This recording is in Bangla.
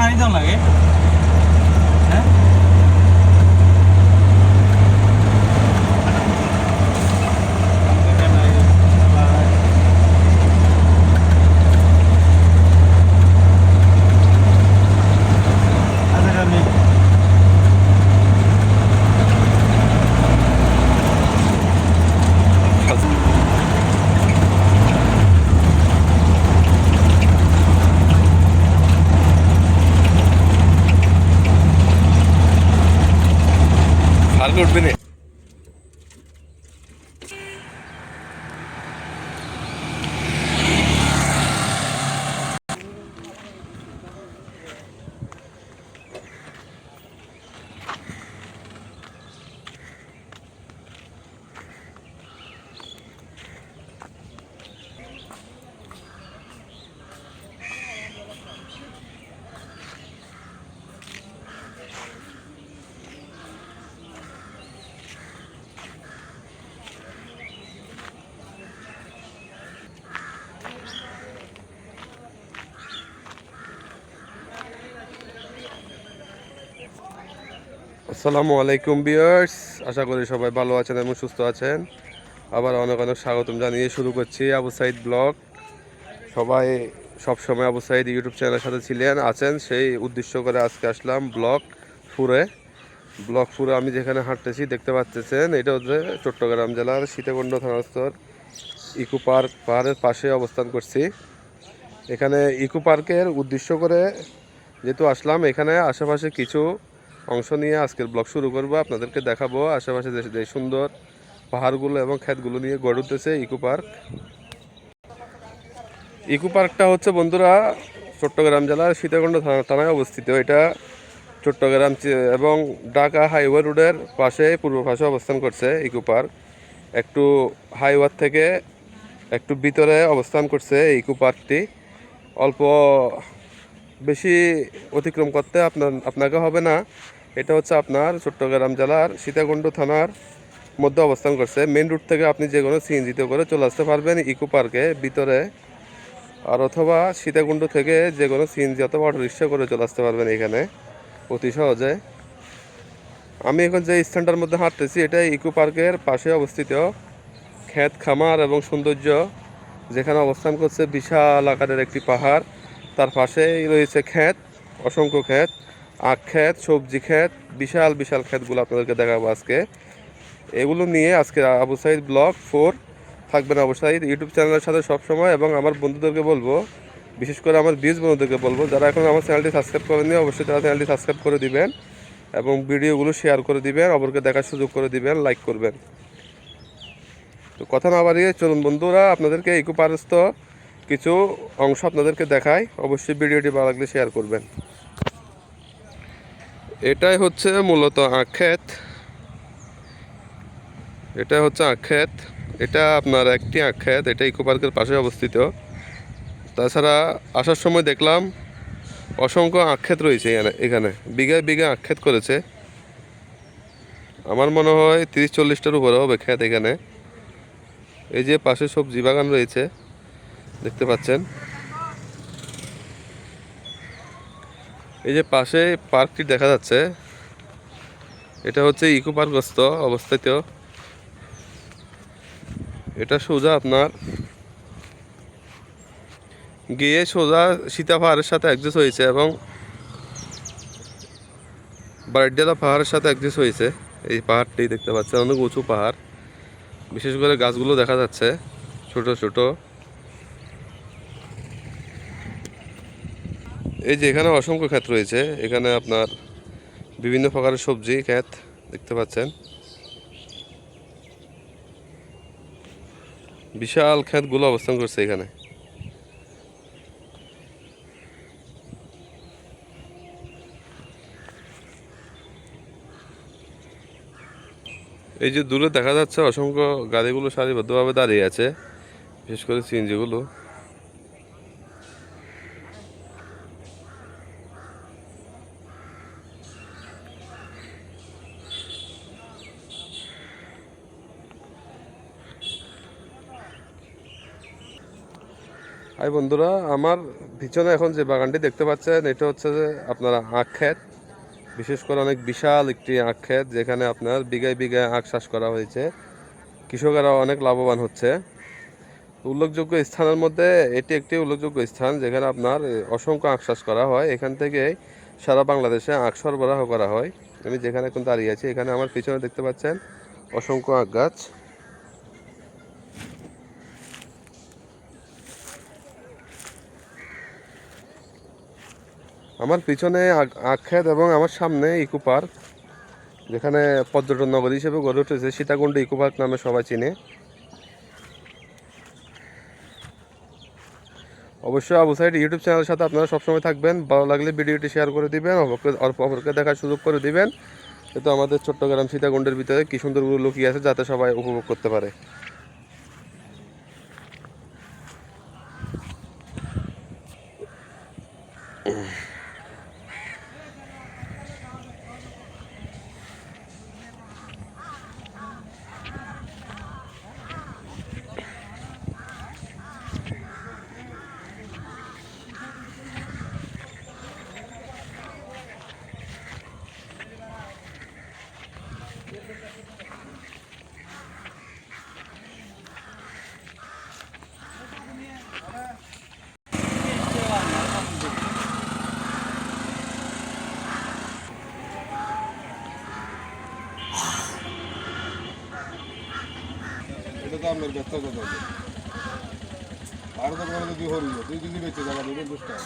পানি দাম লাগে হ্যাঁ ফার্কে উঠবে না। আসসালামু আলাইকুম ভিউয়ার্স, আশা করি সবাই ভালো আছেন এবং সুস্থ আছেন। আবার অনেক অনেক স্বাগতম জানিয়ে শুরু করছি আবু সাইদ ব্লগ। সবাই সবসময় আবু সাইদ ইউটিউব চ্যানেলের সাথে ছিলেন আছেন, সেই উদ্দেশ্য করে আজকে আসলাম ব্লকপুরে আমি যেখানে হাঁটতেছি দেখতে পাচ্ছেন, এটা হচ্ছে চট্টগ্রাম জেলার সীতাকুণ্ড থানাস্থর ইকো পাহাড়ের পাশে অবস্থান করছি। এখানে ইকো পার্কের উদ্দেশ্য করে যেহেতু আসলাম, এখানে আশেপাশে কিছু অংশ নিয়ে আজকের ব্লগ শুরু করব। আপনাদেরকে দেখাবো আশেপাশে যে সুন্দর পাহাড়গুলো এবং ক্ষেতগুলো নিয়ে গড়ে উঠতেছে ইকো পার্ক। ইকো পার্কটা হচ্ছে বন্ধুরা চট্টগ্রাম জেলার সীতাকুণ্ড থানায় অবস্থিত। এটা চট্টগ্রাম এবং ঢাকা হাইওয়ে রোডের পাশে পূর্ব পাশে অবস্থান করছে ইকো পার্ক। একটু হাইওয়ে থেকে একটু ভিতরে অবস্থান করছে ইকো পার্কটি। অল্প বেশি অতিক্রম করতে আপনাকে হবে না। এটা হচ্ছে আপনার চট্টগ্রাম জেলার সীতাকুণ্ড থানার মধ্যে অবস্থান করছে। মেন রুট থেকে আপনি যে কোনো সিএনজিতে করে চলে আসতে পারবেন ইকো পার্কে ভিতরে, আর অথবা সীতাকুণ্ড থেকে যে কোনো সিএনজি অথবা অটো রিক্সা করে চলে আসতে পারবেন এখানে অতি সহজে। আমি এখন যে স্থানটার মধ্যে হাঁটতেছি এটা ইকো পার্কের পাশে অবস্থিত ক্ষেত খামার এবং সৌন্দর্য, যেখানে অবস্থান করছে বিশাল আকারের একটি পাহাড়। তার পাশেই রয়েছে ক্ষেত, অসংখ্য ক্ষেত, আখ ক্ষেত, সবজি ক্ষেত, বিশাল বিশাল ক্ষেতগুলো আপনাদেরকে দেখাবো আজকে। এগুলো নিয়ে আজকে আবু সাইদ ব্লগ 4 থাকবেন আবু সাইদ ইউটিউব চ্যানেলের সাথে সবসময়। এবং আমার বন্ধুদেরকে বলবো, বিশেষ করে আমার বিশ বন্ধুদেরকে বলবো, যারা এখন আমার চ্যানেলটি সাবস্ক্রাইব করেননি অবশ্যই তারা চ্যানেলটি সাবস্ক্রাইব করে দিবেন এবং ভিডিওগুলো শেয়ার করে দিবেন, অপরকে দেখার সুযোগ করে দিবেন, লাইক করবেন। তো কথা না বাড়িয়ে চলুন বন্ধুরা, আপনাদেরকে ইকো পার্কস্থ কিছু অংশ আপনাদেরকে দেখাই। অবশ্যই ভিডিওটি ভালো লাগলে শেয়ার করবেন। এটাই হচ্ছে মূলত আখ ক্ষেত, এটা হচ্ছে আখ ক্ষেত। এটা আপনার একটি আখ ক্ষেত, এটা ইকো পার্কের পাশে অবস্থিত। তাছাড়া আসার সময় দেখলাম অসংখ্য আখ ক্ষেত রয়েছে এখানে বিঘায় বিঘা আখ ক্ষেত করেছে। আমার মনে হয় 30-40টার উপরে হবে ক্ষেত এখানে। এই যে পাশে সবজি বাগান রয়েছে দেখতে পাচ্ছেন। এই যে পাশে পার্কটি দেখা যাচ্ছে, এটা হচ্ছে ইকো পার্কস্থ অবস্থিত। এটা সোজা আপনার গিয়ে সোজা সীতা পাহাড়ের সাথে অ্যাডজাস্ট হয়েছে এবং বারডেলা পাহাড়ের সাথে অ্যাডজাস্ট হয়েছে। এই পাহাড়টি দেখতে পাচ্ছেন, অনেক উঁচু পাহাড়, বিশেষ করে গাছগুলো দেখা যাচ্ছে ছোট ছোট। এই যে এখানে অসংখ্য ক্ষেত রয়েছে, এখানে আপনার বিভিন্ন প্রকারের সবজি ক্ষেত দেখতে পাচ্ছেন। বিশাল ক্ষেতগুলো অবস্থান করছে এখানে। এই যে দূরে দেখা যাচ্ছে অসংখ্য গাড়িগুলো সারিবদ্ধভাবে দাঁড়িয়ে আছে, বিশেষ করে সিএনজিগুলো। হাই বন্ধুরা, আমার পিছনে এখন যে বাগানটি দেখতে পাচ্ছেন এটা হচ্ছে যে আপনারা আখ ক্ষেত। বিশেষ করে অনেক বিশাল একটি আখ ক্ষেত, যেখানে আপনার বিঘায় বিঘায় আখ চাষ করা হয়েছে। কৃষকেরা অনেক লাভবান হচ্ছে। উল্লেখযোগ্য স্থানের মধ্যে এটি একটি উল্লেখযোগ্য স্থান, যেখানে আপনার অসংখ্য আখ চাষ করা হয়। এখান থেকে সারা বাংলাদেশে আখ সরবরাহ করা হয়। আমি যেখানে এখন দাঁড়িয়ে আছি, এখানে আমার পিছনে দেখতে পাচ্ছেন অসংখ্য আখ গাছ। আমার পিছনে আখ ক্ষেত এবং আমার সামনে ইকো পার্ক, যেখানে পর্যটন নগরী হিসেবে গড়ে উঠেছে। সীতাকুণ্ড ইকো পার্ক নামে সবাই চিনে। অবশ্যই আবু সাইড ইউটিউব চ্যানেলের সাথে আপনারা সবসময় থাকবেন। ভালো লাগলে ভিডিওটি শেয়ার করে দিবেন, অপরকে দেখার সুযোগ করে দিবেন। কিন্তু আমাদের চট্টগ্রাম সীতাকুণ্ডের ভিতরে কি সুন্দরগুলো লুকিয়ে আছে, যাতে সবাই উপভোগ করতে পারে। এটা তো আপনার ব্যস্ত কথা হবে। আর তো কোনো যদি হরি তুই যদি বেঁচে জায়গা দেবেন 10 টাকা।